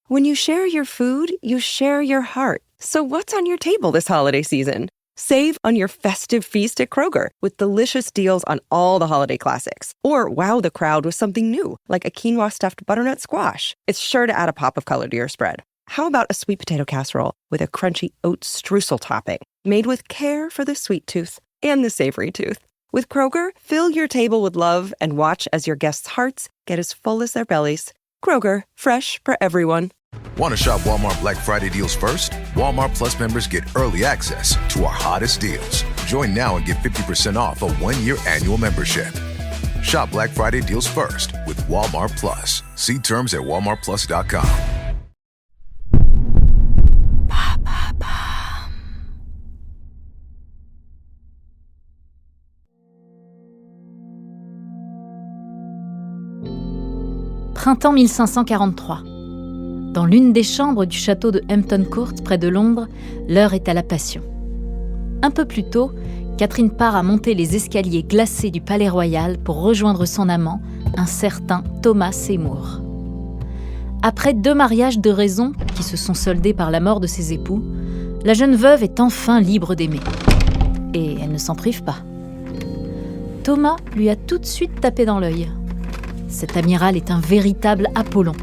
When you share your food, you share your heart. So what's on your table this holiday season? Save on your festive feast at Kroger with delicious deals on all the holiday classics. Or wow the crowd with something new, like a quinoa stuffed butternut squash. It's sure to add a pop of color to your spread. How about a sweet potato casserole with a crunchy oat streusel topping, made with care for the sweet tooth and the savory tooth? With Kroger, fill your table with love and watch as your guests' hearts get as full as their bellies. Kroger, fresh for everyone. Want to shop Walmart Black Friday deals first? Walmart Plus members get early access to our hottest deals. Join now and get 50% off a one-year annual membership. Shop Black Friday deals first with Walmart Plus. See terms at walmartplus.com. Printemps 1543. Dans l'une des chambres du château de Hampton Court, près de Londres, l'heure est à la passion. Un peu plus tôt, Catherine part à monter les escaliers glacés du Palais Royal pour rejoindre son amant, un certain Thomas Seymour. Après 2 mariages de raison, qui se sont soldés par la mort de ses époux, la jeune veuve est enfin libre d'aimer. Et elle ne s'en prive pas. Thomas lui a tout de suite tapé dans l'œil. Cet amiral est un véritable Apollon,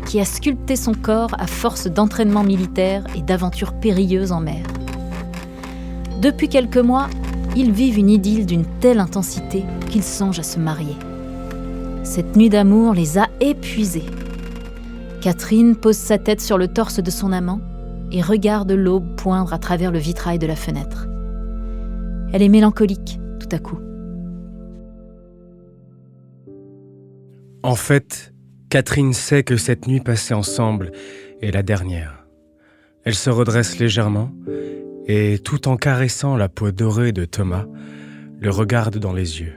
qui a sculpté son corps à force d'entraînement militaire et d'aventures périlleuses en mer. Depuis quelques mois, ils vivent une idylle d'une telle intensité qu'ils songent à se marier. Cette nuit d'amour les a épuisés. Catherine pose sa tête sur le torse de son amant et regarde l'aube poindre à travers le vitrail de la fenêtre. Elle est mélancolique, tout à coup. En fait, Catherine sait que cette nuit passée ensemble est la dernière. Elle se redresse légèrement et, tout en caressant la peau dorée de Thomas, le regarde dans les yeux.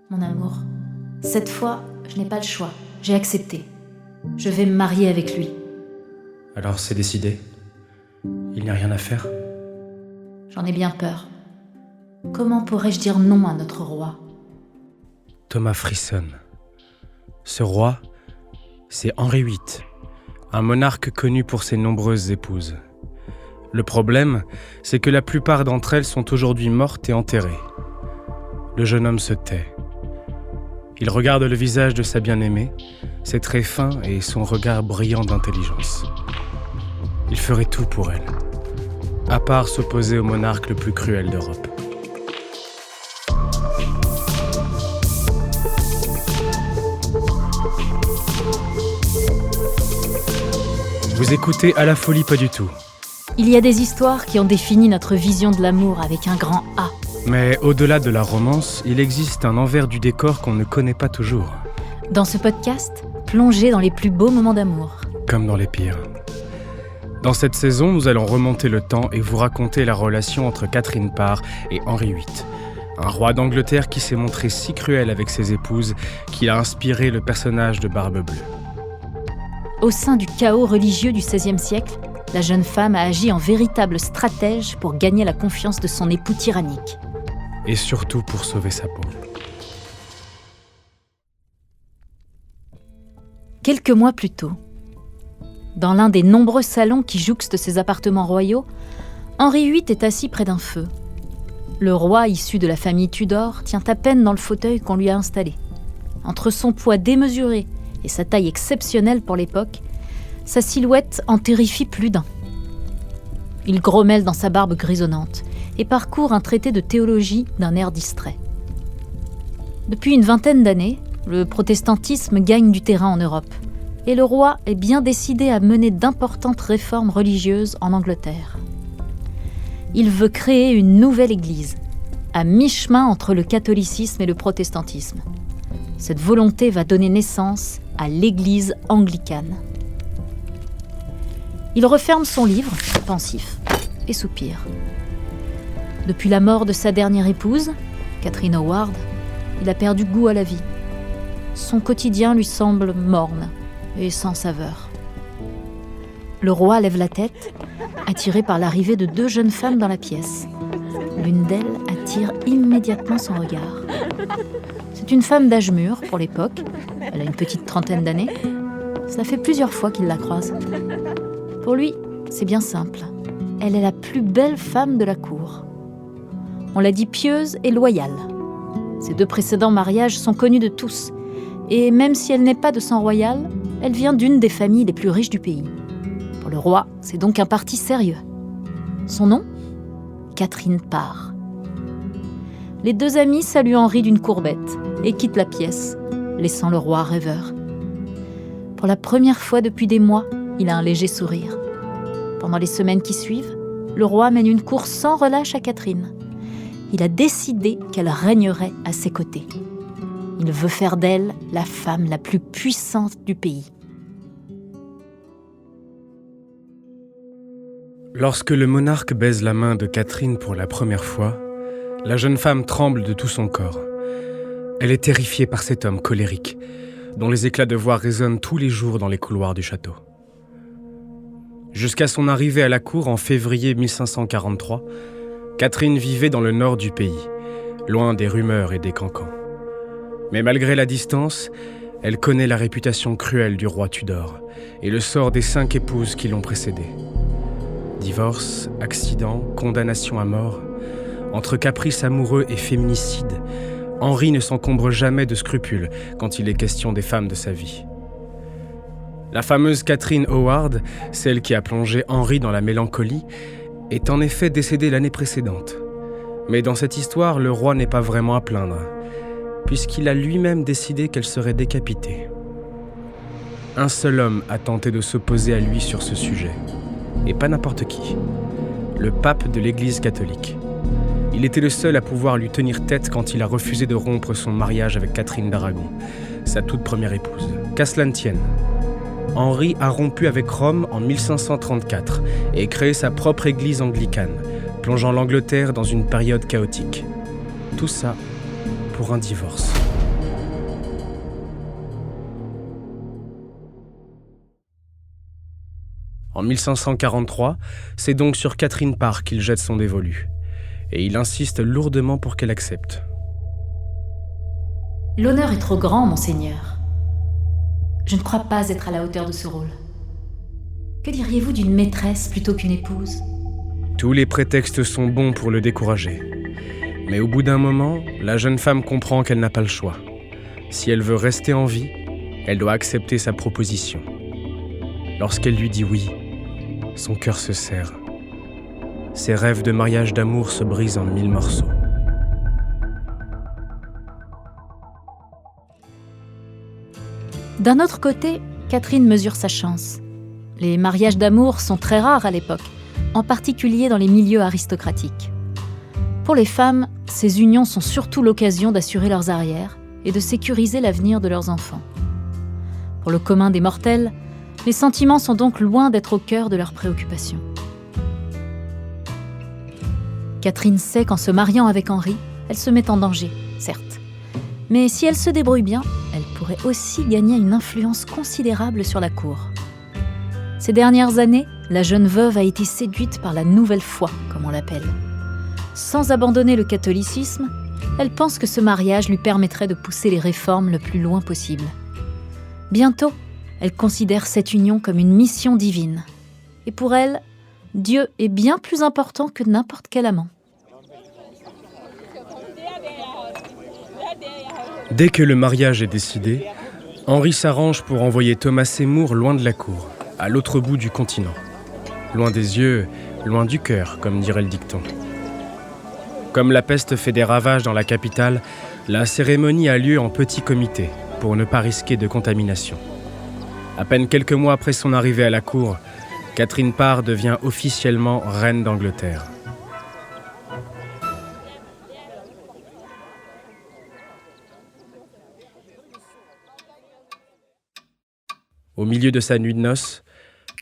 Mon amour, cette fois, je n'ai pas le choix. J'ai accepté. Je vais me marier avec lui. Alors c'est décidé. Il n'y a rien à faire. J'en ai bien peur. Comment pourrais-je dire non à notre roi ? Thomas frissonne. Ce roi, c'est Henri VIII, un monarque connu pour ses nombreuses épouses. Le problème, c'est que la plupart d'entre elles sont aujourd'hui mortes et enterrées. Le jeune homme se tait. Il regarde le visage de sa bien-aimée, ses traits fins et son regard brillant d'intelligence. Il ferait tout pour elle, à part s'opposer au monarque le plus cruel d'Europe. Vous écoutez À la folie pas du tout. Il y a des histoires qui ont défini notre vision de l'amour avec un grand A. Mais au-delà de la romance, il existe un envers du décor qu'on ne connaît pas toujours. Dans ce podcast, plongez dans les plus beaux moments d'amour. Comme dans les pires. Dans cette saison, nous allons remonter le temps et vous raconter la relation entre Catherine Parr et Henri VIII. Un roi d'Angleterre qui s'est montré si cruel avec ses épouses qu'il a inspiré le personnage de Barbe Bleue. Au sein du chaos religieux du XVIe siècle, la jeune femme a agi en véritable stratège pour gagner la confiance de son époux tyrannique. Et surtout pour sauver sa peau. Quelques mois plus tôt, dans l'un des nombreux salons qui jouxtent ses appartements royaux, Henri VIII est assis près d'un feu. Le roi, issu de la famille Tudor, tient à peine dans le fauteuil qu'on lui a installé. Entre son poids démesuré et sa taille exceptionnelle pour l'époque, sa silhouette en terrifie plus d'un. Il grommelle dans sa barbe grisonnante et parcourt un traité de théologie d'un air distrait. Depuis une vingtaine d'années, le protestantisme gagne du terrain en Europe et le roi est bien décidé à mener d'importantes réformes religieuses en Angleterre. Il veut créer une nouvelle église, à mi-chemin entre le catholicisme et le protestantisme. Cette volonté va donner naissance à l'église anglicane. Il referme son livre, pensif, et soupire. Depuis la mort de sa dernière épouse, Catherine Howard, il a perdu goût à la vie. Son quotidien lui semble morne et sans saveur. Le roi lève la tête, attiré par l'arrivée de 2 jeunes femmes dans la pièce. L'une d'elles attire immédiatement son regard. C'est une femme d'âge mûr pour l'époque, elle a une petite trentaine d'années. Cela fait plusieurs fois qu'il la croise. Pour lui, c'est bien simple. Elle est la plus belle femme de la cour. On l'a dit pieuse et loyale. Ses 2 précédents mariages sont connus de tous. Et même si elle n'est pas de sang royal, elle vient d'une des familles les plus riches du pays. Pour le roi, c'est donc un parti sérieux. Son nom ? Catherine Parr. Les 2 amis saluent Henri d'une courbette et quittent la pièce, laissant le roi rêveur. Pour la première fois depuis des mois, il a un léger sourire. Pendant les semaines qui suivent, le roi mène une course sans relâche à Catherine. Il a décidé qu'elle régnerait à ses côtés. Il veut faire d'elle la femme la plus puissante du pays. Lorsque le monarque baise la main de Catherine pour la première fois, la jeune femme tremble de tout son corps. Elle est terrifiée par cet homme colérique, dont les éclats de voix résonnent tous les jours dans les couloirs du château. Jusqu'à son arrivée à la cour en février 1543, Catherine vivait dans le nord du pays, loin des rumeurs et des cancans. Mais malgré la distance, elle connaît la réputation cruelle du roi Tudor et le sort des 5 épouses qui l'ont précédé. Divorce, accident, condamnation à mort, entre caprices amoureux et féminicide, Henri ne s'encombre jamais de scrupules quand il est question des femmes de sa vie. La fameuse Catherine Howard, celle qui a plongé Henri dans la mélancolie, est en effet décédée l'année précédente. Mais dans cette histoire, le roi n'est pas vraiment à plaindre, puisqu'il a lui-même décidé qu'elle serait décapitée. Un seul homme a tenté de s'opposer à lui sur ce sujet, et pas n'importe qui, le pape de l'Église catholique. Il était le seul à pouvoir lui tenir tête quand il a refusé de rompre son mariage avec Catherine d'Aragon, sa toute première épouse. Qu'à cela ne tienne, Henri a rompu avec Rome en 1534 et créé sa propre église anglicane, plongeant l'Angleterre dans une période chaotique. Tout ça pour un divorce. En 1543, c'est donc sur Catherine Parr qu'il jette son dévolu. Et il insiste lourdement pour qu'elle accepte. L'honneur est trop grand, monseigneur. Je ne crois pas être à la hauteur de ce rôle. Que diriez-vous d'une maîtresse plutôt qu'une épouse ? Tous les prétextes sont bons pour le décourager. Mais au bout d'un moment, la jeune femme comprend qu'elle n'a pas le choix. Si elle veut rester en vie, elle doit accepter sa proposition. Lorsqu'elle lui dit oui, son cœur se serre. Ses rêves de mariage d'amour se brisent en 1000 morceaux. D'un autre côté, Catherine mesure sa chance. Les mariages d'amour sont très rares à l'époque, en particulier dans les milieux aristocratiques. Pour les femmes, ces unions sont surtout l'occasion d'assurer leurs arrières et de sécuriser l'avenir de leurs enfants. Pour le commun des mortels, les sentiments sont donc loin d'être au cœur de leurs préoccupations. Catherine sait qu'en se mariant avec Henri, elle se met en danger, certes. Mais si elle se débrouille bien, elle pourrait aussi gagner une influence considérable sur la cour. Ces dernières années, la jeune veuve a été séduite par la nouvelle foi, comme on l'appelle. Sans abandonner le catholicisme, elle pense que ce mariage lui permettrait de pousser les réformes le plus loin possible. Bientôt, elle considère cette union comme une mission divine. Et pour elle, Dieu est bien plus important que n'importe quel amant. Dès que le mariage est décidé, Henri s'arrange pour envoyer Thomas Seymour loin de la cour, à l'autre bout du continent. Loin des yeux, loin du cœur, comme dirait le dicton. Comme la peste fait des ravages dans la capitale, la cérémonie a lieu en petit comité, pour ne pas risquer de contamination. À peine quelques mois après son arrivée à la cour, Catherine Parr devient officiellement reine d'Angleterre. Au milieu de sa nuit de noces,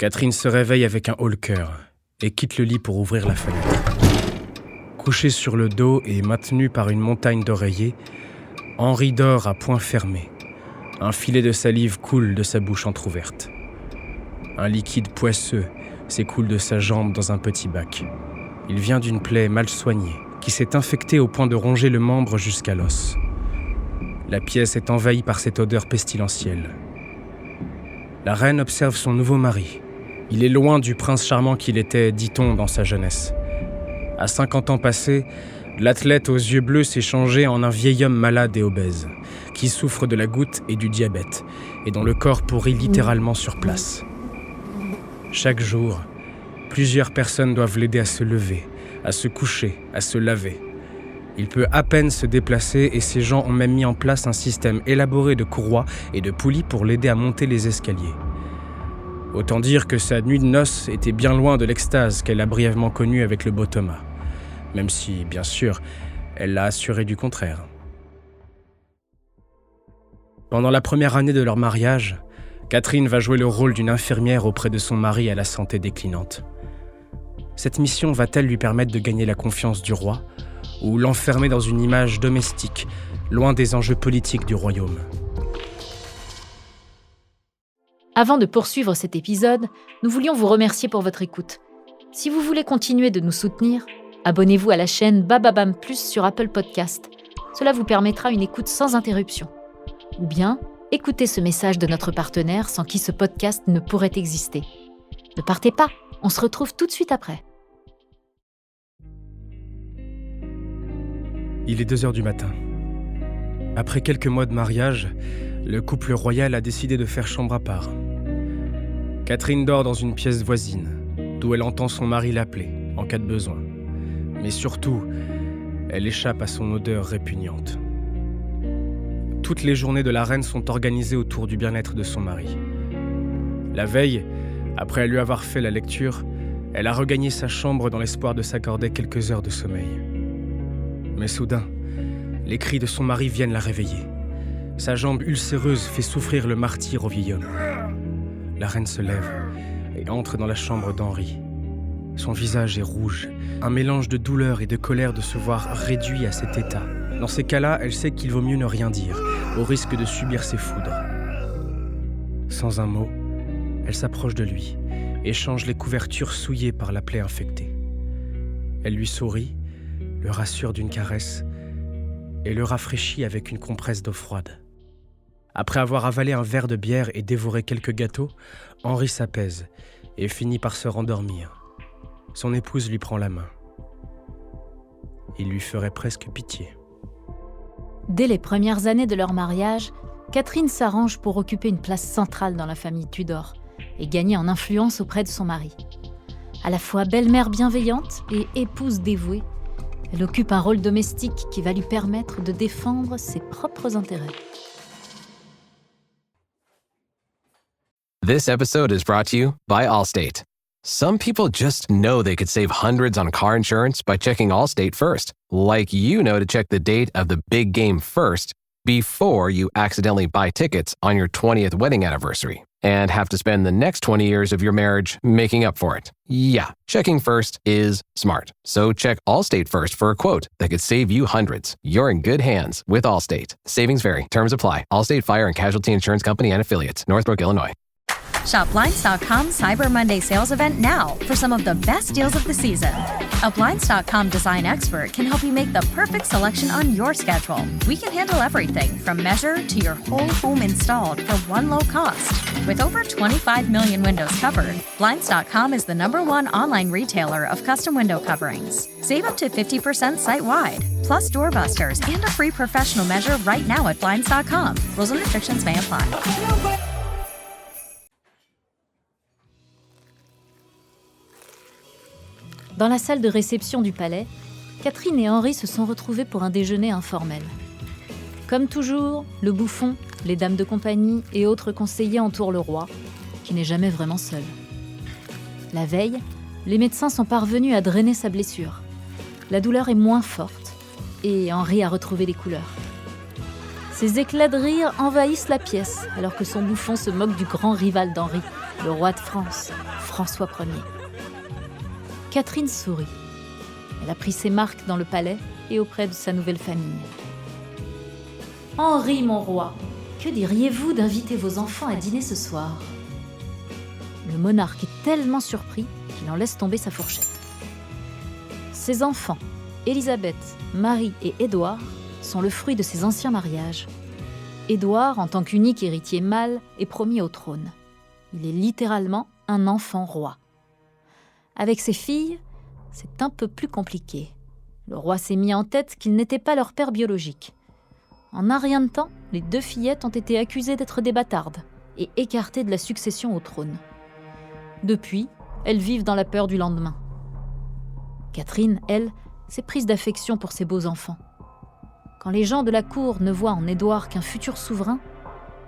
Catherine se réveille avec un haut-le-cœur et quitte le lit pour ouvrir la fenêtre. Couché sur le dos et maintenu par une montagne d'oreillers, Henri dort à poings fermés. Un filet de salive coule de sa bouche entr'ouverte. Un liquide poisseux s'écoule de sa jambe dans un petit bac. Il vient d'une plaie mal soignée, qui s'est infectée au point de ronger le membre jusqu'à l'os. La pièce est envahie par cette odeur pestilentielle. La reine observe son nouveau mari. Il est loin du prince charmant qu'il était, dit-on, dans sa jeunesse. À 50 ans passés, l'athlète aux yeux bleus s'est changé en un vieil homme malade et obèse, qui souffre de la goutte et du diabète, et dont le corps pourrit littéralement sur place. Chaque jour, plusieurs personnes doivent l'aider à se lever, à se coucher, à se laver. Il peut à peine se déplacer et ces gens ont même mis en place un système élaboré de courroies et de poulies pour l'aider à monter les escaliers. Autant dire que sa nuit de noces était bien loin de l'extase qu'elle a brièvement connue avec le beau Thomas. Même si, bien sûr, elle l'a assuré du contraire. Pendant la première année de leur mariage, Catherine va jouer le rôle d'une infirmière auprès de son mari à la santé déclinante. Cette mission va-t-elle lui permettre de gagner la confiance du roi ou l'enfermer dans une image domestique, loin des enjeux politiques du royaume ? Avant de poursuivre cet épisode, nous voulions vous remercier pour votre écoute. Si vous voulez continuer de nous soutenir, abonnez-vous à la chaîne Bababam Plus sur Apple Podcast. Cela vous permettra une écoute sans interruption. Ou bien, écoutez ce message de notre partenaire sans qui ce podcast ne pourrait exister. Ne partez pas, on se retrouve tout de suite après. Il est 2h du matin. Après quelques mois de mariage, le couple royal a décidé de faire chambre à part. Catherine dort dans une pièce voisine, d'où elle entend son mari l'appeler, en cas de besoin. Mais surtout, elle échappe à son odeur répugnante. Toutes les journées de la reine sont organisées autour du bien-être de son mari. La veille, après lui avoir fait la lecture, elle a regagné sa chambre dans l'espoir de s'accorder quelques heures de sommeil. Mais soudain, les cris de son mari viennent la réveiller. Sa jambe ulcéreuse fait souffrir le martyre au vieil homme. La reine se lève et entre dans la chambre d'Henri. Son visage est rouge, un mélange de douleur et de colère de se voir réduit à cet état. Dans ces cas-là, elle sait qu'il vaut mieux ne rien dire, au risque de subir ses foudres. Sans un mot, elle s'approche de lui et change les couvertures souillées par la plaie infectée. Elle lui sourit, le rassure d'une caresse et le rafraîchit avec une compresse d'eau froide. Après avoir avalé un verre de bière et dévoré quelques gâteaux, Henri s'apaise et finit par se rendormir. Son épouse lui prend la main. Il lui ferait presque pitié. Dès les premières années de leur mariage, Catherine s'arrange pour occuper une place centrale dans la famille Tudor et gagner en influence auprès de son mari. À la fois belle-mère bienveillante et épouse dévouée, elle occupe un rôle domestique qui va lui permettre de défendre ses propres intérêts. This episode is brought to you by Allstate. Some people just know they could save hundreds on car insurance by checking Allstate first. Like you know to check the date of the big game first before you accidentally buy tickets on your 20th wedding anniversary and have to spend the next 20 years of your marriage making up for it. Yeah, checking first is smart. So check Allstate first for a quote that could save you hundreds. You're in good hands with Allstate. Savings vary. Terms apply. Allstate Fire and Casualty Insurance Company and Affiliates. Northbrook, Illinois. Shop Blinds.com Cyber Monday sales event now for some of the best deals of the season. A Blinds.com design expert can help you make the perfect selection on your schedule. We can handle everything from measure to your whole home installed for one low cost. With over 25 million windows covered, Blinds.com is the #1 online retailer of custom window coverings. Save up to 50% site-wide, plus doorbusters and a free professional measure right now at Blinds.com. Rules and restrictions may apply. Dans la salle de réception du palais, Catherine et Henri se sont retrouvés pour un déjeuner informel. Comme toujours, le bouffon, les dames de compagnie et autres conseillers entourent le roi, qui n'est jamais vraiment seul. La veille, les médecins sont parvenus à drainer sa blessure. La douleur est moins forte et Henri a retrouvé les couleurs. Ses éclats de rire envahissent la pièce alors que son bouffon se moque du grand rival d'Henri, le roi de France, François Ier. Catherine sourit. Elle a pris ses marques dans le palais et auprès de sa nouvelle famille. « Henri, mon roi, que diriez-vous d'inviter vos enfants à dîner ce soir ?» Le monarque est tellement surpris qu'il en laisse tomber sa fourchette. Ses enfants, Élisabeth, Marie et Édouard, sont le fruit de ses anciens mariages. Édouard, en tant qu'unique héritier mâle, est promis au trône. Il est littéralement un enfant roi. Avec ses filles, c'est un peu plus compliqué. Le roi s'est mis en tête qu'il n'était pas leur père biologique. En un rien de temps, les 2 fillettes ont été accusées d'être des bâtardes et écartées de la succession au trône. Depuis, elles vivent dans la peur du lendemain. Catherine, elle, s'est prise d'affection pour ses beaux enfants. Quand les gens de la cour ne voient en Édouard qu'un futur souverain,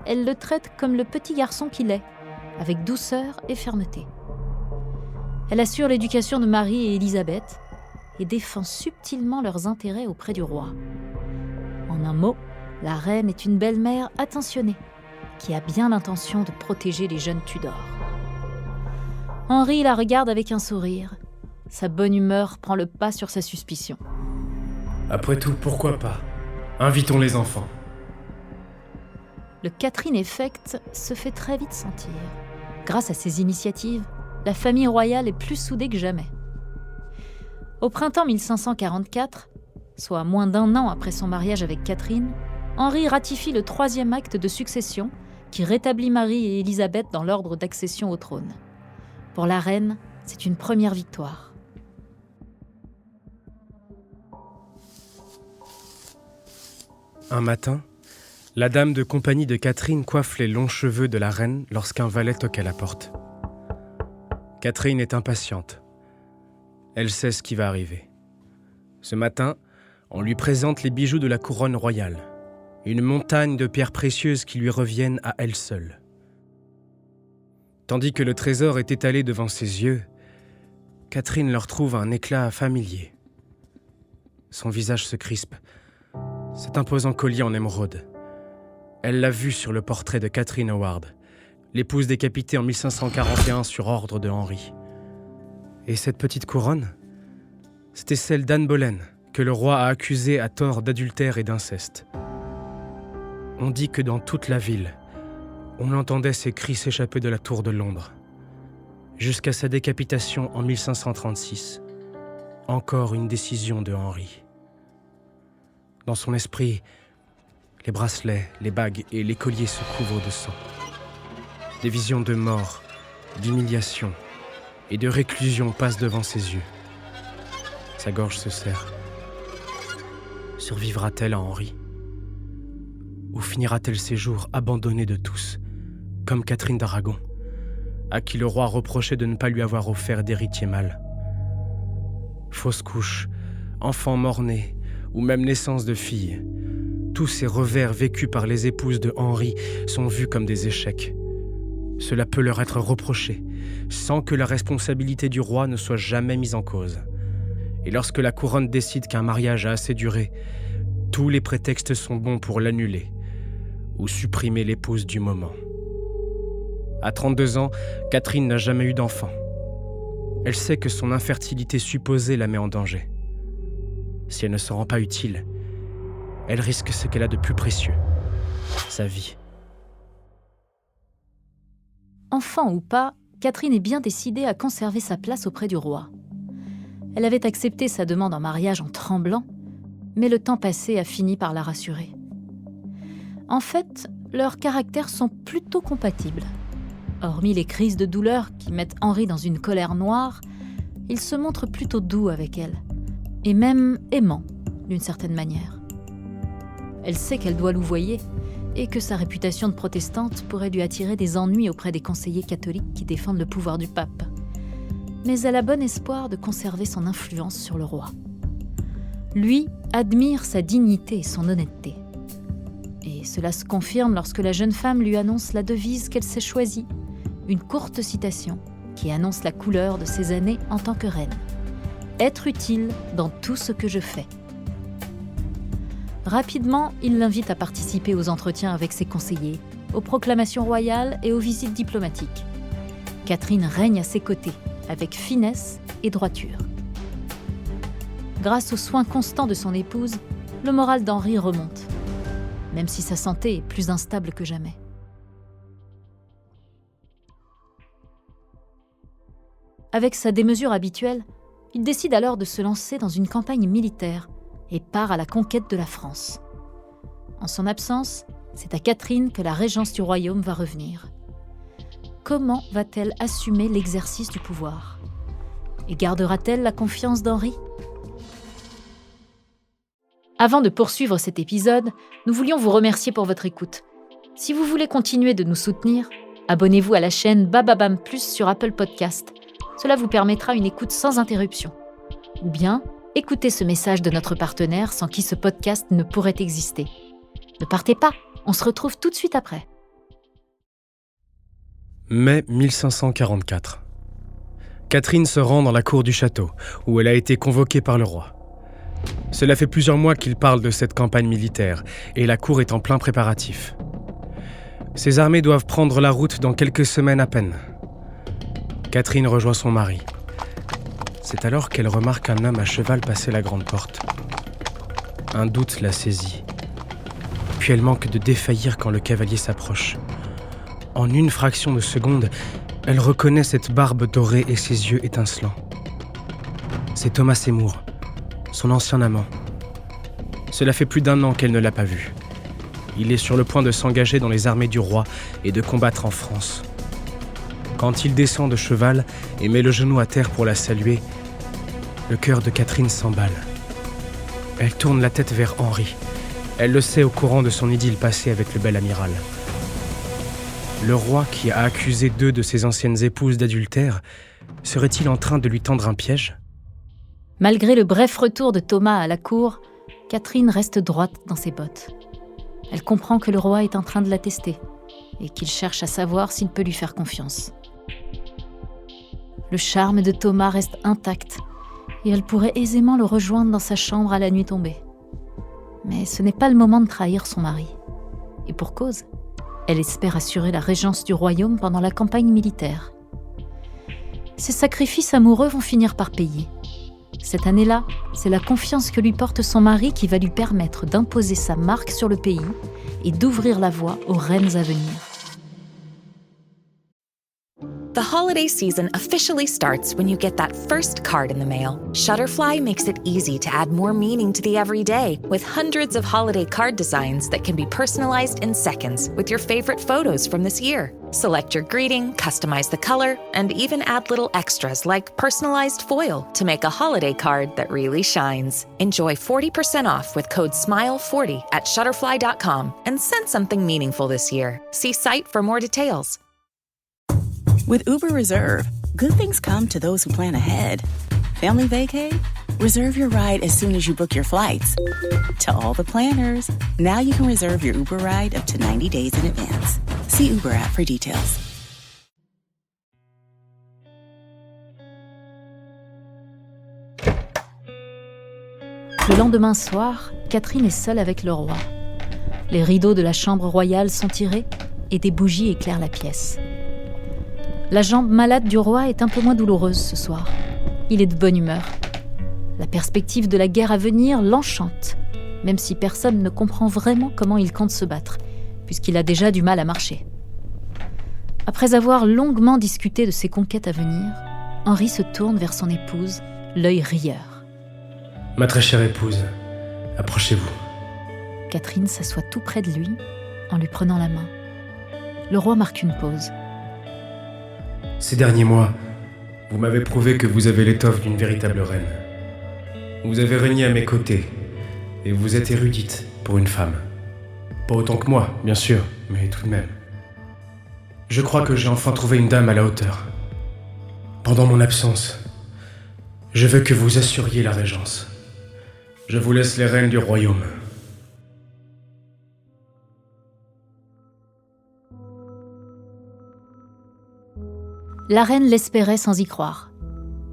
elle le traite comme le petit garçon qu'il est, avec douceur et fermeté. Elle assure l'éducation de Marie et Élisabeth et défend subtilement leurs intérêts auprès du roi. En un mot, la reine est une belle-mère attentionnée, qui a bien l'intention de protéger les jeunes Tudors. Henri la regarde avec un sourire. Sa bonne humeur prend le pas sur sa suspicion. Après tout, pourquoi pas? Invitons les enfants. Le Catherine Effect se fait très vite sentir. Grâce à ses initiatives, la famille royale est plus soudée que jamais. Au printemps 1544, soit moins d'1 an après son mariage avec Catherine, Henri ratifie le 3e acte de succession qui rétablit Marie et Élisabeth dans l'ordre d'accession au trône. Pour la reine, c'est une première victoire. Un matin, la dame de compagnie de Catherine coiffe les longs cheveux de la reine lorsqu'un valet toque à la porte. Catherine est impatiente. Elle sait ce qui va arriver. Ce matin, on lui présente les bijoux de la couronne royale, une montagne de pierres précieuses qui lui reviennent à elle seule. Tandis que le trésor est étalé devant ses yeux, Catherine leur trouve un éclat familier. Son visage se crispe. Cet imposant collier en émeraude. Elle l'a vu sur le portrait de Catherine Howard, l'épouse décapitée en 1541 sur ordre de Henri. Et cette petite couronne, c'était celle d'Anne Boleyn, que le roi a accusée à tort d'adultère et d'inceste. On dit que dans toute la ville, on entendait ses cris s'échapper de la tour de Londres, jusqu'à sa décapitation en 1536. Encore une décision de Henri. Dans son esprit, les bracelets, les bagues et les colliers se couvrent de sang. Des visions de mort, d'humiliation et de réclusion passent devant ses yeux. Sa gorge se serre. Survivra-t-elle à Henri? Ou finira-t-elle ses jours abandonnée de tous, comme Catherine d'Aragon, à qui le roi reprochait de ne pas lui avoir offert d'héritier mâle? Fausse couche, enfant mort-né, ou même naissance de filles, tous ces revers vécus par les épouses de Henri sont vus comme des échecs. Cela peut leur être reproché, sans que la responsabilité du roi ne soit jamais mise en cause. Et lorsque la couronne décide qu'un mariage a assez duré, tous les prétextes sont bons pour l'annuler ou supprimer l'épouse du moment. À 32 ans, Catherine n'a jamais eu d'enfant. Elle sait que son infertilité supposée la met en danger. Si elle ne se rend pas utile, elle risque ce qu'elle a de plus précieux, sa vie. Enfant ou pas, Catherine est bien décidée à conserver sa place auprès du roi. Elle avait accepté sa demande en mariage en tremblant, mais le temps passé a fini par la rassurer. En fait, leurs caractères sont plutôt compatibles. Hormis les crises de douleur qui mettent Henri dans une colère noire, il se montre plutôt doux avec elle, et même aimant, d'une certaine manière. Elle sait qu'elle doit louvoyer, et que sa réputation de protestante pourrait lui attirer des ennuis auprès des conseillers catholiques qui défendent le pouvoir du pape. Mais elle a bon espoir de conserver son influence sur le roi. Lui admire sa dignité et son honnêteté. Et cela se confirme lorsque la jeune femme lui annonce la devise qu'elle s'est choisie, une courte citation qui annonce la couleur de ses années en tant que reine. « Être utile dans tout ce que je fais ». Rapidement, il l'invite à participer aux entretiens avec ses conseillers, aux proclamations royales et aux visites diplomatiques. Catherine règne à ses côtés, avec finesse et droiture. Grâce aux soins constants de son épouse, le moral d'Henri remonte, même si sa santé est plus instable que jamais. Avec sa démesure habituelle, il décide alors de se lancer dans une campagne militaire et part à la conquête de la France. En son absence, c'est à Catherine que la régence du royaume va revenir. comment va-t-elle assumer l'exercice du pouvoir ? Et gardera-t-elle la confiance d'Henri ? Avant de poursuivre cet épisode, nous voulions vous remercier pour votre écoute. Si vous voulez continuer de nous soutenir, abonnez-vous à la chaîne Bababam Plus sur Apple Podcast. Cela vous permettra une écoute sans interruption. Ou bien, écoutez ce message de notre partenaire sans qui ce podcast ne pourrait exister. Ne partez pas, on se retrouve tout de suite après. Mai 1544. Catherine se rend dans la cour du château, où elle a été convoquée par le roi. Cela fait plusieurs mois qu'il parle de cette campagne militaire, et la cour est en plein préparatif. Ses armées doivent prendre la route dans quelques semaines à peine. Catherine rejoint son mari. C'est alors qu'elle remarque un homme à cheval passer la grande porte. Un doute la saisit. Puis elle manque de défaillir quand le cavalier s'approche. En une fraction de seconde, elle reconnaît cette barbe dorée et ses yeux étincelants. C'est Thomas Seymour, son ancien amant. Cela fait plus d'1 an qu'elle ne l'a pas vu. Il est sur le point de s'engager dans les armées du roi et de combattre en France. Quand il descend de cheval et met le genou à terre pour la saluer, le cœur de Catherine s'emballe. Elle tourne la tête vers Henri. Elle le sait au courant de son idylle passée avec le bel amiral. Le roi, qui a accusé 2 de ses anciennes épouses d'adultère, serait-il en train de lui tendre un piège ? Malgré le bref retour de Thomas à la cour, Catherine reste droite dans ses bottes. Elle comprend que le roi est en train de la tester et qu'il cherche à savoir s'il peut lui faire confiance. Le charme de Thomas reste intact et elle pourrait aisément le rejoindre dans sa chambre à la nuit tombée. Mais ce n'est pas le moment de trahir son mari. Et pour cause, elle espère assurer la régence du royaume pendant la campagne militaire. Ses sacrifices amoureux vont finir par payer. Cette année-là, c'est la confiance que lui porte son mari qui va lui permettre d'imposer sa marque sur le pays et d'ouvrir la voie aux reines à venir. The holiday season officially starts when you get that first card in the mail. Shutterfly makes it easy to add more meaning to the everyday with hundreds of holiday card designs that can be personalized in seconds with your favorite photos from this year. Select your greeting, customize the color, and even add little extras like personalized foil to make a holiday card that really shines. Enjoy 40% off with code SMILE40 at Shutterfly.com and send something meaningful this year. See site for more details. With Uber Reserve, good things come to those who plan ahead. Family vacay? Reserve your ride as soon as you book your flights. To all the planners, now you can reserve your Uber ride up to 90 days in advance. See Uber app for details. Le lendemain soir, Catherine est seule avec le roi. Les rideaux de la chambre royale sont tirés et des bougies éclairent la pièce. La jambe malade du roi est un peu moins douloureuse ce soir. Il est de bonne humeur. La perspective de la guerre à venir l'enchante, même si personne ne comprend vraiment comment il compte se battre, puisqu'il a déjà du mal à marcher. Après avoir longuement discuté de ses conquêtes à venir, Henri se tourne vers son épouse, l'œil rieur. « Ma très chère épouse, approchez-vous. » Catherine s'assoit tout près de lui, en lui prenant la main. Le roi marque une pause. Ces derniers mois, vous m'avez prouvé que vous avez l'étoffe d'une véritable reine. Vous avez régné à mes côtés, et vous êtes érudite pour une femme. Pas autant que moi, bien sûr, mais tout de même. Je crois que j'ai enfin trouvé une dame à la hauteur. Pendant mon absence, je veux que vous assuriez la régence. Je vous laisse les rênes du royaume. La reine l'espérait sans y croire.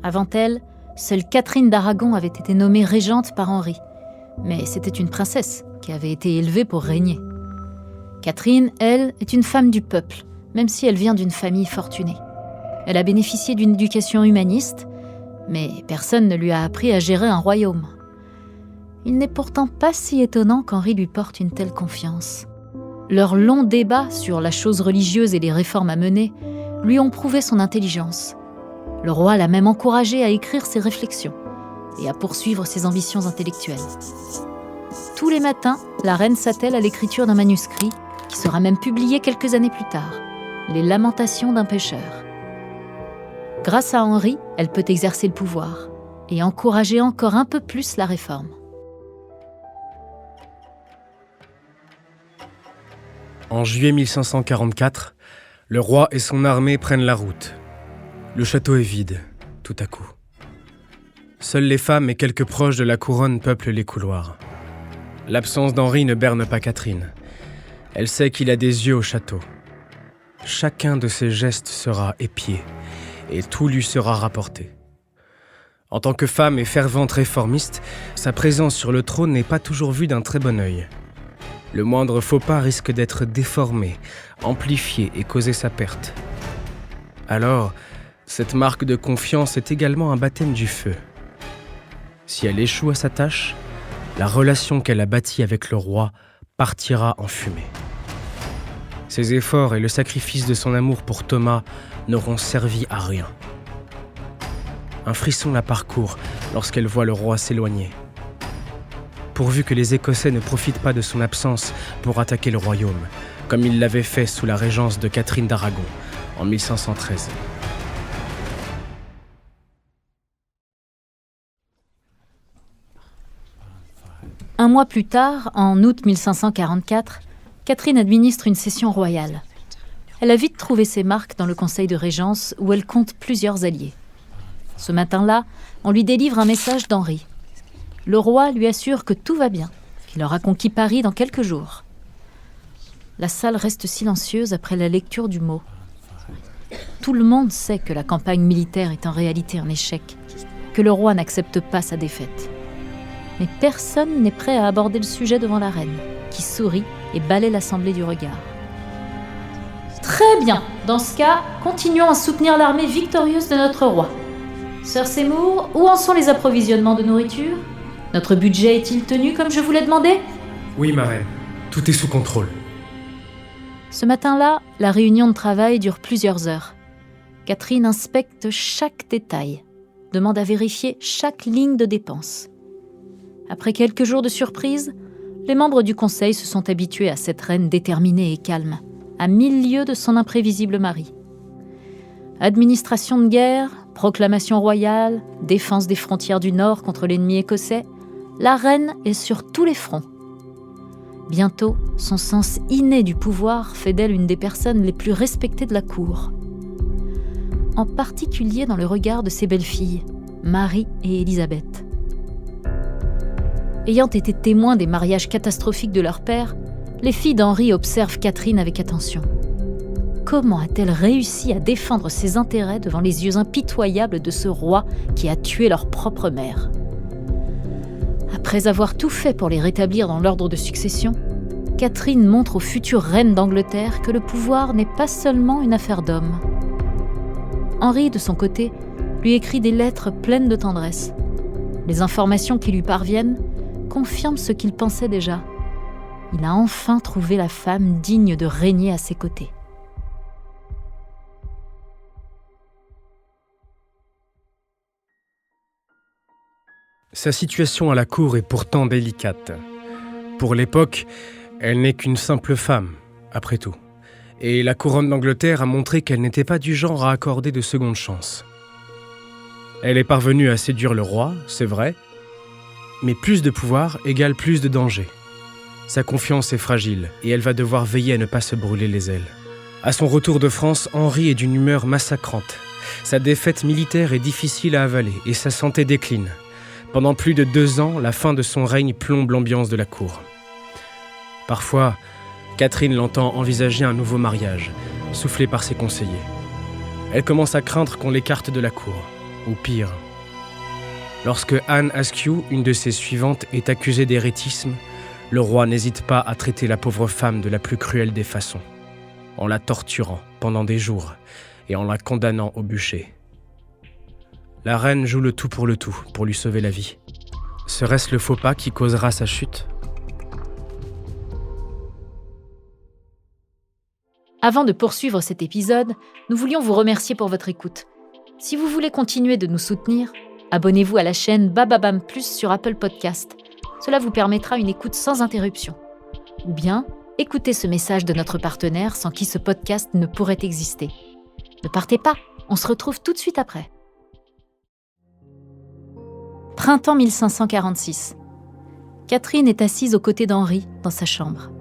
Avant elle, seule Catherine d'Aragon avait été nommée régente par Henri. Mais c'était une princesse qui avait été élevée pour régner. Catherine, elle, est une femme du peuple, même si elle vient d'une famille fortunée. Elle a bénéficié d'une éducation humaniste, mais personne ne lui a appris à gérer un royaume. Il n'est pourtant pas si étonnant qu'Henri lui porte une telle confiance. Leurs longs débats sur la chose religieuse et les réformes à mener lui ont prouvé son intelligence. Le roi l'a même encouragé à écrire ses réflexions et à poursuivre ses ambitions intellectuelles. Tous les matins, la reine s'attelle à l'écriture d'un manuscrit qui sera même publié quelques années plus tard. les lamentations d'un pêcheur. Grâce à Henri, elle peut exercer le pouvoir et encourager encore un peu plus la réforme. En juillet 1544, le roi et son armée prennent la route. Le château est vide, tout à coup. Seules les femmes et quelques proches de la couronne peuplent les couloirs. L'absence d'Henri ne berne pas Catherine. Elle sait qu'il a des yeux au château. Chacun de ses gestes sera épié et tout lui sera rapporté. En tant que femme et fervente réformiste, sa présence sur le trône n'est pas toujours vue d'un très bon œil. Le moindre faux pas risque d'être déformé, amplifié et causer sa perte. Alors, cette marque de confiance est également un baptême du feu. Si elle échoue à sa tâche, la relation qu'elle a bâtie avec le roi partira en fumée. Ses efforts et le sacrifice de son amour pour Thomas n'auront servi à rien. Un frisson la parcourt lorsqu'elle voit le roi s'éloigner. Pourvu que les Écossais ne profitent pas de son absence pour attaquer le royaume, comme ils l'avaient fait sous la régence de Catherine d'Aragon en 1513. Un mois plus tard, en août 1544, Catherine administre une session royale. Elle a vite trouvé ses marques dans le conseil de régence où elle compte plusieurs alliés. Ce matin-là, on lui délivre un message d'Henri. Le roi lui assure que tout va bien, qu'il aura conquis Paris dans quelques jours. La salle reste silencieuse après la lecture du mot. Tout le monde sait que la campagne militaire est en réalité un échec, que le roi n'accepte pas sa défaite. Mais personne n'est prêt à aborder le sujet devant la reine, qui sourit et balaie l'assemblée du regard. Très bien, dans ce cas, continuons à soutenir l'armée victorieuse de notre roi. Sœur Seymour, où en sont les approvisionnements de nourriture ? Notre budget est-il tenu comme je vous l'ai demandé ? Oui, ma reine, tout est sous contrôle. Ce matin-là, la réunion de travail dure plusieurs heures. Catherine inspecte chaque détail, demande à vérifier chaque ligne de dépenses. Après quelques jours de surprise, les membres du conseil se sont habitués à cette reine déterminée et calme, à 1000 lieues de son imprévisible mari. Administration de guerre, proclamation royale, défense des frontières du Nord contre l'ennemi écossais, la reine est sur tous les fronts. Bientôt, son sens inné du pouvoir fait d'elle une des personnes les plus respectées de la cour. En particulier dans le regard de ses belles-filles, Marie et Élisabeth. Ayant été témoins des mariages catastrophiques de leur père, les filles d'Henri observent Catherine avec attention. Comment a-t-elle réussi à défendre ses intérêts devant les yeux impitoyables de ce roi qui a tué leur propre mère ? Après avoir tout fait pour les rétablir dans l'ordre de succession, Catherine montre aux futures reines d'Angleterre que le pouvoir n'est pas seulement une affaire d'hommes. Henri, de son côté, lui écrit des lettres pleines de tendresse. Les informations qui lui parviennent confirment ce qu'il pensait déjà. Il a enfin trouvé la femme digne de régner à ses côtés. Sa situation à la cour est pourtant délicate. Pour l'époque, elle n'est qu'une simple femme, après tout. Et la couronne d'Angleterre a montré qu'elle n'était pas du genre à accorder de seconde chance. Elle est parvenue à séduire le roi, c'est vrai, mais plus de pouvoir égale plus de danger. Sa confiance est fragile et elle va devoir veiller à ne pas se brûler les ailes. À son retour de France, Henri est d'une humeur massacrante. Sa défaite militaire est difficile à avaler et sa santé décline. Pendant plus de 2 ans, la fin de son règne plombe l'ambiance de la cour. Parfois, Catherine l'entend envisager un nouveau mariage, soufflé par ses conseillers. Elle commence à craindre qu'on l'écarte de la cour, ou pire. Lorsque Anne Askew, une de ses suivantes, est accusée d'hérétisme, le roi n'hésite pas à traiter la pauvre femme de la plus cruelle des façons, en la torturant pendant des jours et en la condamnant au bûcher. La reine joue le tout pour lui sauver la vie. Serait-ce le faux pas qui causera sa chute ? Avant de poursuivre cet épisode, nous voulions vous remercier pour votre écoute. Si vous voulez continuer de nous soutenir, abonnez-vous à la chaîne Bababam Plus sur Apple Podcast. Cela vous permettra une écoute sans interruption. Ou bien, Écoutez ce message de notre partenaire sans qui ce podcast ne pourrait exister. Ne partez pas, on se retrouve tout de suite après. Printemps 1546. Catherine est assise aux côtés d'Henri dans sa chambre.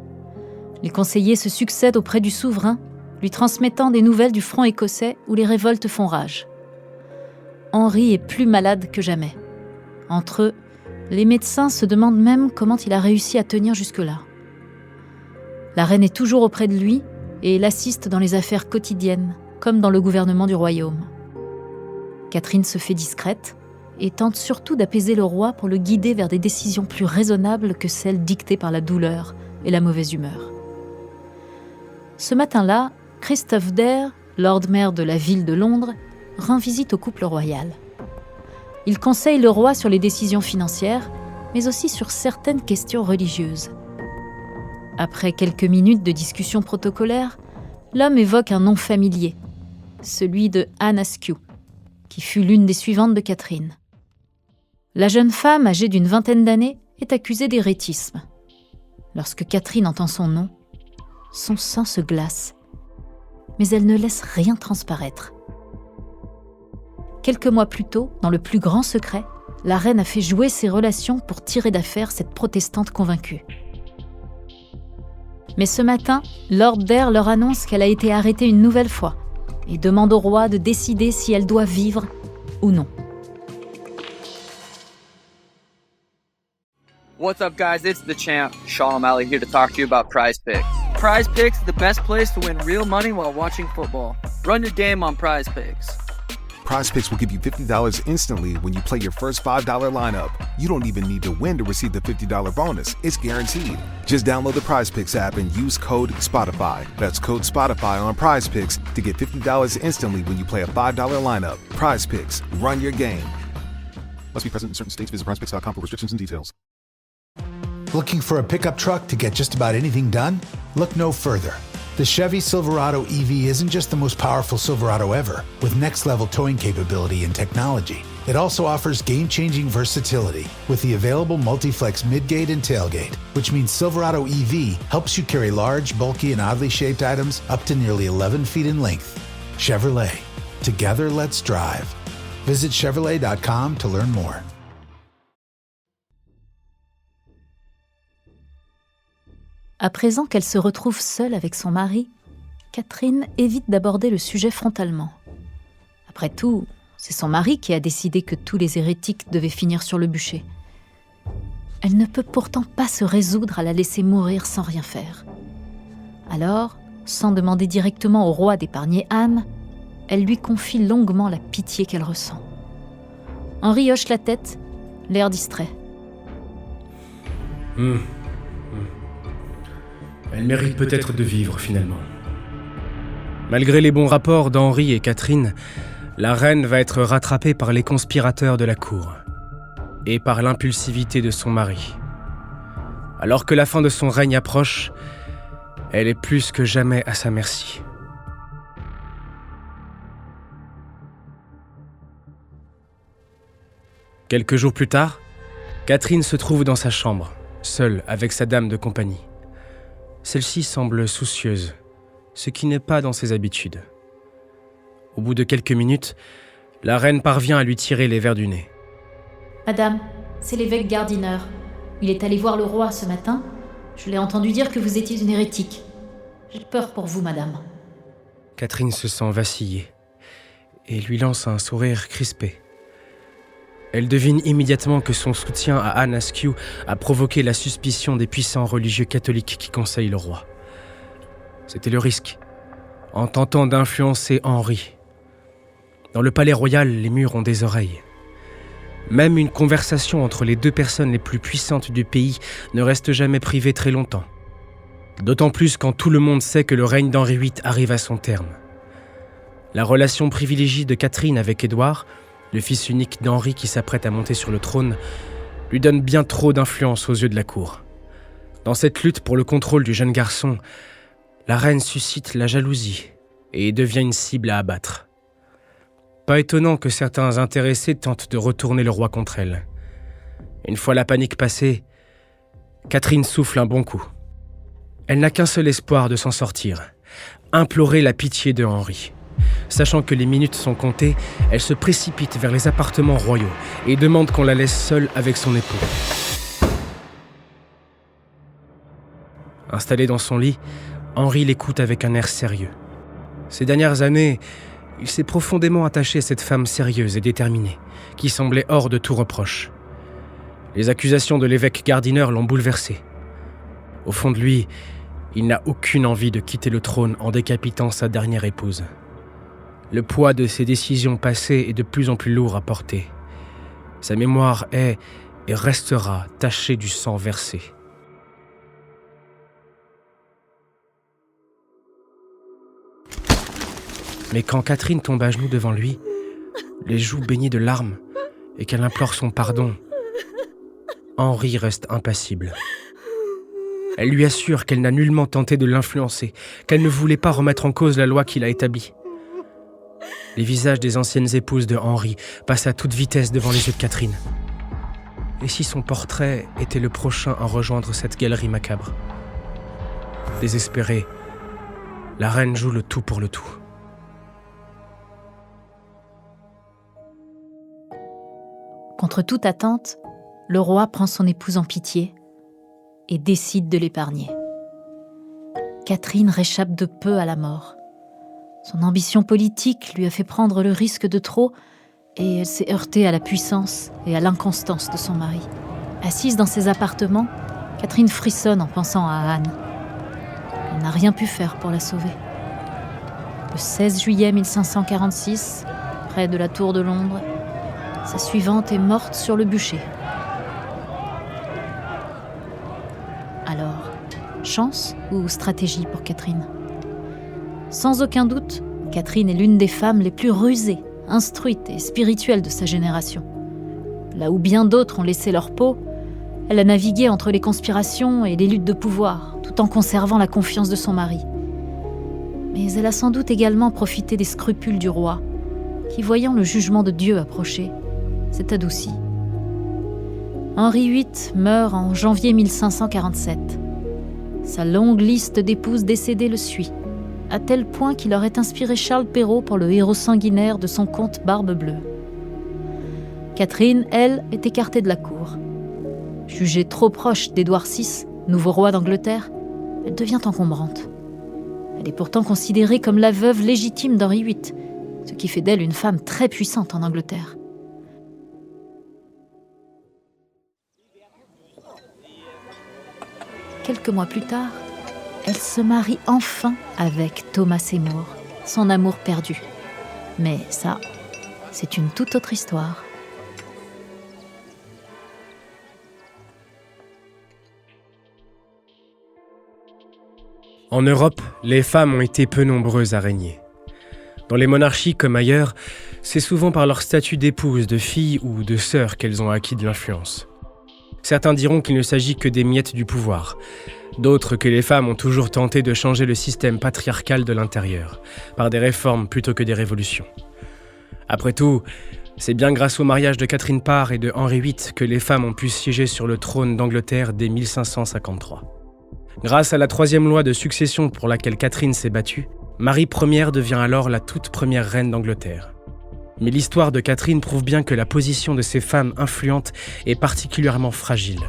Les conseillers se succèdent auprès du souverain, lui transmettant des nouvelles du front écossais où les révoltes font rage. Henri est plus malade que jamais. Entre eux, les médecins se demandent même comment il a réussi à tenir jusque-là. La reine est toujours auprès de lui et l'assiste dans les affaires quotidiennes, comme dans le gouvernement du royaume. Catherine se fait discrète et tente surtout d'apaiser le roi pour le guider vers des décisions plus raisonnables que celles dictées par la douleur et la mauvaise humeur. Ce matin-là, Christophe Dare, lord-maire de la ville de Londres, rend visite au couple royal. Il conseille le roi sur les décisions financières, mais aussi sur certaines questions religieuses. Après quelques minutes de discussion protocolaire, l'homme évoque un nom familier, celui de Anne Askew, qui fut l'une des suivantes de Catherine. La jeune femme, âgée d'une 20aine d'années, est accusée d'hérétisme. Lorsque Catherine entend son nom, son sang se glace, mais elle ne laisse rien transparaître. Quelques mois plus tôt, dans le plus grand secret, la reine a fait jouer ses relations pour tirer d'affaire cette protestante convaincue. Mais ce matin, Lord Dare leur annonce qu'elle a été arrêtée une nouvelle fois et demande au roi de décider si elle doit vivre ou non. What's up, guys? It's the champ, Sean O'Malley, here to talk to you about Prize Picks. Prize Picks is the best place to win real money while watching football. Run your game on Prize Picks. Prize Picks will give you $50 instantly when you play your first $5 lineup. You don't even need to win to receive the $50 bonus. It's guaranteed. Just download the Prize Picks app and use code Spotify. That's code Spotify on Prize Picks to get $50 instantly when you play a $5 lineup. Prize Picks. Run your game. Must be present in certain states. Visit prizepicks.com for restrictions and details. Looking for a pickup truck to get just about anything done? Look no further. The Chevy Silverado EV isn't just the most powerful Silverado ever, with next-level towing capability and technology. It also offers game-changing versatility with the available multi-flex midgate and tailgate, which means Silverado EV helps you carry large, bulky, and oddly shaped items up to nearly 11 feet in length. Chevrolet. Together, let's drive. Visit Chevrolet.com to learn more. À présent qu'elle se retrouve seule avec son mari, Catherine évite d'aborder le sujet frontalement. Après tout, c'est son mari qui a décidé que tous les hérétiques devaient finir sur le bûcher. Elle ne peut pourtant pas se résoudre à la laisser mourir sans rien faire. Alors, sans demander directement au roi d'épargner Anne, elle lui confie longuement la pitié qu'elle ressent. Henri hoche la tête, l'air distrait. Elle mérite peut-être de vivre, finalement. Malgré les bons rapports d'Henri et Catherine, la reine va être rattrapée par les conspirateurs de la cour et par l'impulsivité de son mari. Alors que la fin de son règne approche, elle est plus que jamais à sa merci. Quelques jours plus tard, Catherine se trouve dans sa chambre, seule avec sa dame de compagnie. Celle-ci semble soucieuse, ce qui n'est pas dans ses habitudes. Au bout de quelques minutes, la reine parvient à lui tirer les vers du nez. « Madame, c'est l'évêque Gardiner. Il est allé voir le roi ce matin. Je l'ai entendu dire que vous étiez une hérétique. J'ai peur pour vous, madame. » Catherine se sent vaciller et lui lance un sourire crispé. Elle devine immédiatement que son soutien à Anne Askew a provoqué la suspicion des puissants religieux catholiques qui conseillent le roi. C'était le risque, en tentant d'influencer Henri. Dans le palais royal, les murs ont des oreilles. Même une conversation entre les deux personnes les plus puissantes du pays ne reste jamais privée très longtemps. D'autant plus quand tout le monde sait que le règne d'Henri VIII arrive à son terme. La relation privilégiée de Catherine avec Édouard, le fils unique d'Henri qui s'apprête à monter sur le trône, lui donne bien trop d'influence aux yeux de la cour. Dans cette lutte pour le contrôle du jeune garçon, la reine suscite la jalousie et devient une cible à abattre. Pas étonnant que certains intéressés tentent de retourner le roi contre elle. Une fois la panique passée, Catherine souffle un bon coup. Elle n'a qu'un seul espoir de s'en sortir, implorer la pitié de Henri. Sachant que les minutes sont comptées, elle se précipite vers les appartements royaux et demande qu'on la laisse seule avec son époux. Installé dans son lit, Henri l'écoute avec un air sérieux. Ces dernières années, il s'est profondément attaché à cette femme sérieuse et déterminée, qui semblait hors de tout reproche. Les accusations de l'évêque Gardiner l'ont bouleversé. Au fond de lui, il n'a aucune envie de quitter le trône en décapitant sa dernière épouse. Le poids de ses décisions passées est de plus en plus lourd à porter. Sa mémoire est et restera tachée du sang versé. Mais quand Catherine tombe à genoux devant lui, les joues baignées de larmes, et qu'elle implore son pardon, Henri reste impassible. Elle lui assure qu'elle n'a nullement tenté de l'influencer, qu'elle ne voulait pas remettre en cause la loi qu'il a établie. Les visages des anciennes épouses de Henri passent à toute vitesse devant les yeux de Catherine. Et si son portrait était le prochain à rejoindre cette galerie macabre ? Désespérée, la reine joue le tout pour le tout. Contre toute attente, le roi prend son épouse en pitié et décide de l'épargner. Catherine réchappe de peu à la mort. Son ambition politique lui a fait prendre le risque de trop et elle s'est heurtée à la puissance et à l'inconstance de son mari. Assise dans ses appartements, Catherine frissonne en pensant à Anne. Elle n'a rien pu faire pour la sauver. Le 16 juillet 1546, près de la tour de Londres, sa suivante est morte sur le bûcher. Alors, chance ou stratégie pour Catherine ? Sans aucun doute, Catherine est l'une des femmes les plus rusées, instruites et spirituelles de sa génération. Là où bien d'autres ont laissé leur peau, elle a navigué entre les conspirations et les luttes de pouvoir, tout en conservant la confiance de son mari. Mais elle a sans doute également profité des scrupules du roi, qui, voyant le jugement de Dieu approcher, s'est adouci. Henri VIII meurt en janvier 1547. Sa longue liste d'épouses décédées le suit, à tel point qu'il aurait inspiré Charles Perrault pour le héros sanguinaire de son conte Barbe Bleue. Catherine, elle, est écartée de la cour. Jugée trop proche d'Édouard VI, nouveau roi d'Angleterre, elle devient encombrante. Elle est pourtant considérée comme la veuve légitime d'Henri VIII, ce qui fait d'elle une femme très puissante en Angleterre. Quelques mois plus tard, elle se marie enfin avec Thomas Seymour, son amour perdu. Mais ça, c'est une toute autre histoire. En Europe, les femmes ont été peu nombreuses à régner. Dans les monarchies comme ailleurs, c'est souvent par leur statut d'épouse, de fille ou de sœur qu'elles ont acquis de l'influence. Certains diront qu'il ne s'agit que des miettes du pouvoir. D'autres que les femmes ont toujours tenté de changer le système patriarcal de l'intérieur, par des réformes plutôt que des révolutions. Après tout, c'est bien grâce au mariage de Catherine Parr et de Henri VIII que les femmes ont pu siéger sur le trône d'Angleterre dès 1553. Grâce à la 3e loi de succession pour laquelle Catherine s'est battue, Marie Ier devient alors la toute première reine d'Angleterre. Mais l'histoire de Catherine prouve bien que la position de ces femmes influentes est particulièrement fragile.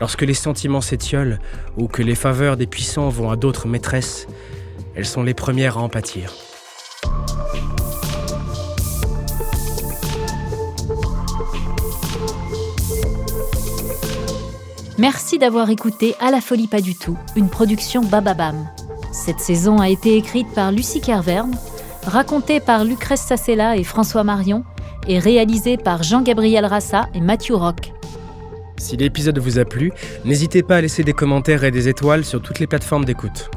Lorsque les sentiments s'étiolent ou que les faveurs des puissants vont à d'autres maîtresses, elles sont les premières à en pâtir. Merci d'avoir écouté À la folie pas du tout, une production Bababam. Cette saison a été écrite par Lucie Kerverne, racontée par Lucrèce Sassella et François Marion et réalisée par Jean-Gabriel Rassa et Mathieu Roch. Si l'épisode vous a plu, n'hésitez pas à laisser des commentaires et des étoiles sur toutes les plateformes d'écoute.